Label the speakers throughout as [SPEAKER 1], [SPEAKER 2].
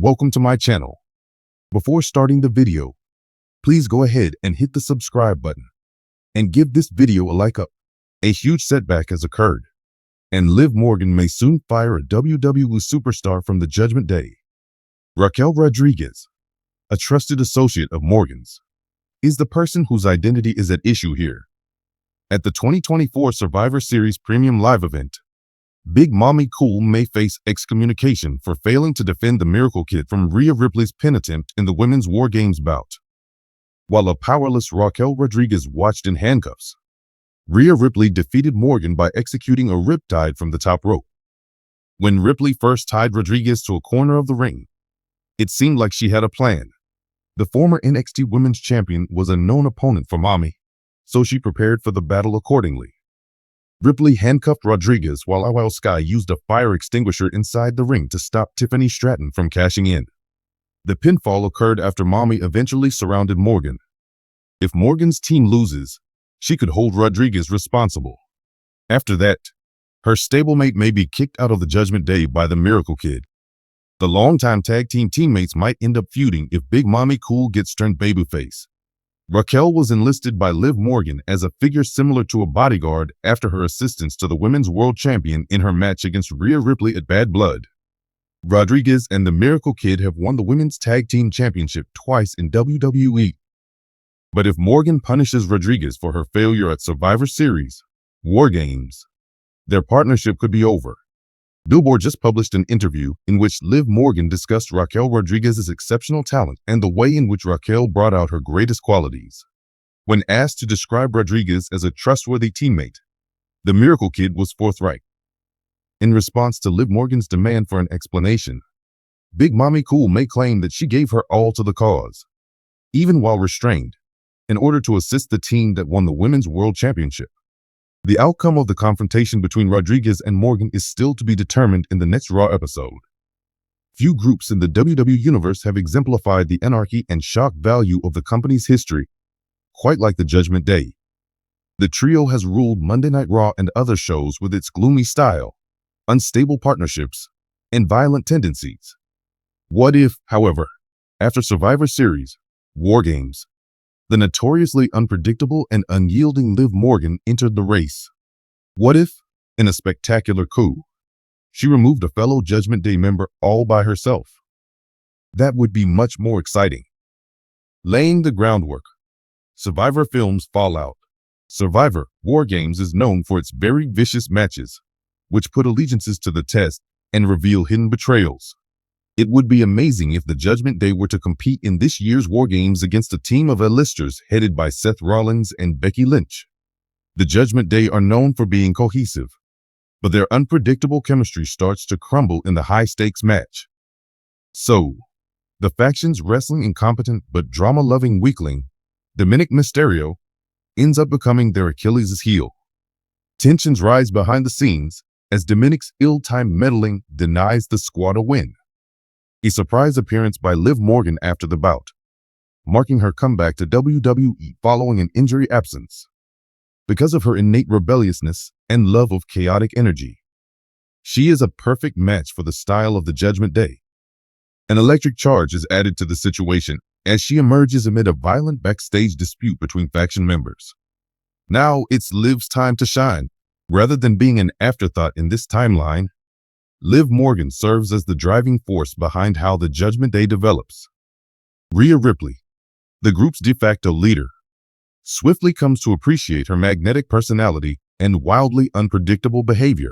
[SPEAKER 1] Welcome to my channel. Before starting the video, please go ahead and hit the subscribe button and give this video a like up. A huge setback has occurred, and Liv Morgan may soon fire a WWE superstar from the Judgment Day. Raquel Rodriguez, a trusted associate of Morgan's, is the person whose identity is at issue here. At the 2024 Survivor Series Premium Live event, Big Mommy Cool may face excommunication for failing to defend the Miracle Kid from Rhea Ripley's pin attempt in the Women's War Games bout. While a powerless Raquel Rodriguez watched in handcuffs, Rhea Ripley defeated Morgan by executing a riptide from the top rope. When Ripley first tied Rodriguez to a corner of the ring, it seemed like she had a plan. The former NXT Women's Champion was a known opponent for Mommy, so she prepared for the battle accordingly. Ripley handcuffed Rodriguez while Sky used a fire extinguisher inside the ring to stop Tiffany Stratton from cashing in. The pinfall occurred after Mommy eventually surrounded Morgan. If Morgan's team loses, she could hold Rodriguez responsible. After that, her stablemate may be kicked out of the Judgment Day by the Miracle Kid. The longtime tag team teammates might end up feuding if Big Mommy Cool gets turned babyface. Raquel was enlisted by Liv Morgan as a figure similar to a bodyguard after her assistance to the Women's World Champion in her match against Rhea Ripley at Bad Blood. Rodriguez and the Miracle Kid have won the Women's Tag Team Championship twice in WWE. But if Morgan punishes Rodriguez for her failure at Survivor Series War Games, their partnership could be over. Billboard just published an interview in which Liv Morgan discussed Raquel Rodriguez's exceptional talent and the way in which Raquel brought out her greatest qualities. When asked to describe Rodriguez as a trustworthy teammate, the Miracle Kid was forthright. In response to Liv Morgan's demand for an explanation, Big Mommy Cool may claim that she gave her all to the cause, even while restrained, in order to assist the team that won the Women's World Championship. The outcome of the confrontation between Rodriguez and Morgan is still to be determined in the next Raw episode. Few groups in the WWE Universe have exemplified the anarchy and shock value of the company's history, quite like the Judgment Day. The trio has ruled Monday Night Raw and other shows with its gloomy style, unstable partnerships, and violent tendencies. What if, however, after Survivor Series War Games, the notoriously unpredictable and unyielding Liv Morgan entered the race? What if, in a spectacular coup, she removed a fellow Judgment Day member all by herself? That would be much more exciting. Laying the groundwork. Survivor Films Fallout. Survivor War Games is known for its very vicious matches, which put allegiances to the test and reveal hidden betrayals. It would be amazing if the Judgment Day were to compete in this year's War Games against a team of A-listers headed by Seth Rollins and Becky Lynch. The Judgment Day are known for being cohesive, but their unpredictable chemistry starts to crumble in the high-stakes match. So, the faction's wrestling incompetent but drama-loving weakling, Dominik Mysterio, ends up becoming their Achilles' heel. Tensions rise behind the scenes as Dominik's ill-timed meddling denies the squad a win. A surprise appearance by Liv Morgan after the bout, marking her comeback to WWE following an injury absence. Because of her innate rebelliousness and love of chaotic energy, she is a perfect match for the style of the Judgment Day. An electric charge is added to the situation as she emerges amid a violent backstage dispute between faction members. Now it's Liv's time to shine. Rather than being an afterthought in this timeline, Liv Morgan serves as the driving force behind how the Judgment Day develops. Rhea Ripley, the group's de facto leader, swiftly comes to appreciate her magnetic personality and wildly unpredictable behavior.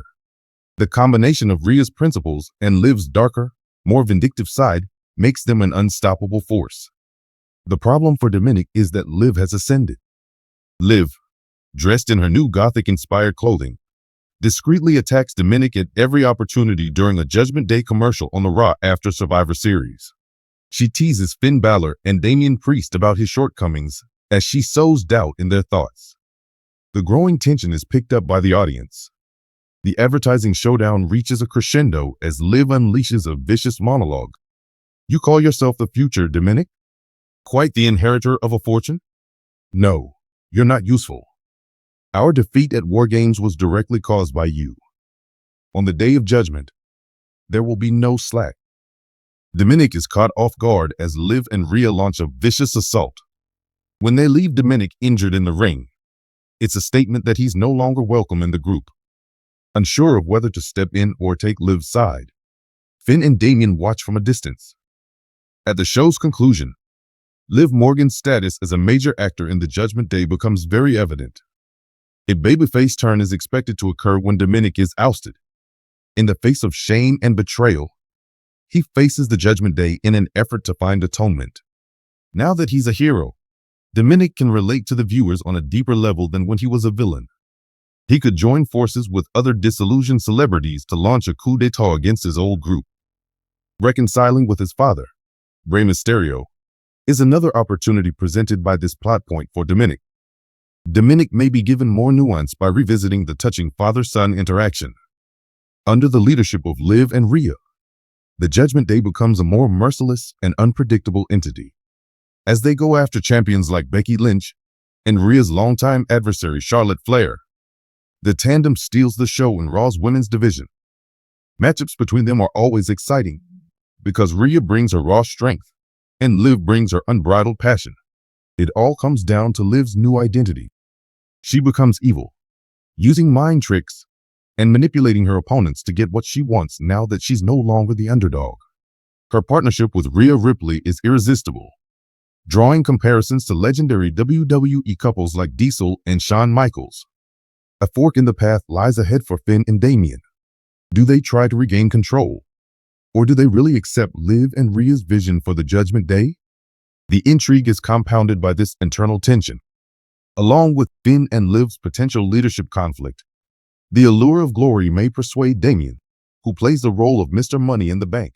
[SPEAKER 1] The combination of Rhea's principles and Liv's darker, more vindictive side makes them an unstoppable force. The problem for Dominik is that Liv has ascended. Liv, dressed in her new Gothic-inspired clothing, discreetly attacks Dominik at every opportunity during a Judgment Day commercial on the Raw after Survivor Series. She teases Finn Balor and Damian Priest about his shortcomings as she sows doubt in their thoughts. The growing tension is picked up by the audience. The advertising showdown reaches a crescendo as Liv unleashes a vicious monologue. "You call yourself the future, Dominik? Quite the inheritor of a fortune? No, you're not useful. Our defeat at War Games was directly caused by you. On the Day of Judgment, there will be no slack." Dominik is caught off guard as Liv and Rhea launch a vicious assault. When they leave Dominik injured in the ring, it's a statement that he's no longer welcome in the group. Unsure of whether to step in or take Liv's side, Finn and Damian watch from a distance. At the show's conclusion, Liv Morgan's status as a major actor in the Judgment Day becomes very evident. A babyface turn is expected to occur when Dominik is ousted. In the face of shame and betrayal, he faces the Judgment Day in an effort to find atonement. Now that he's a hero, Dominik can relate to the viewers on a deeper level than when he was a villain. He could join forces with other disillusioned celebrities to launch a coup d'etat against his old group. Reconciling with his father, Rey Mysterio, is another opportunity presented by this plot point for Dominik. Dominik may be given more nuance by revisiting the touching father-son interaction. Under the leadership of Liv and Rhea, the Judgment Day becomes a more merciless and unpredictable entity. As they go after champions like Becky Lynch and Rhea's longtime adversary Charlotte Flair, the tandem steals the show in Raw's women's division. Matchups between them are always exciting because Rhea brings her raw strength and Liv brings her unbridled passion. It all comes down to Liv's new identity. She becomes evil, using mind tricks and manipulating her opponents to get what she wants now that she's no longer the underdog. Her partnership with Rhea Ripley is irresistible, drawing comparisons to legendary WWE couples like Diesel and Shawn Michaels. A fork in the path lies ahead for Finn and Damian. Do they try to regain control? Or do they really accept Liv and Rhea's vision for the Judgment Day? The intrigue is compounded by this internal tension. Along with Finn and Liv's potential leadership conflict, the allure of glory may persuade Damian, who plays the role of Mr. Money in the Bank,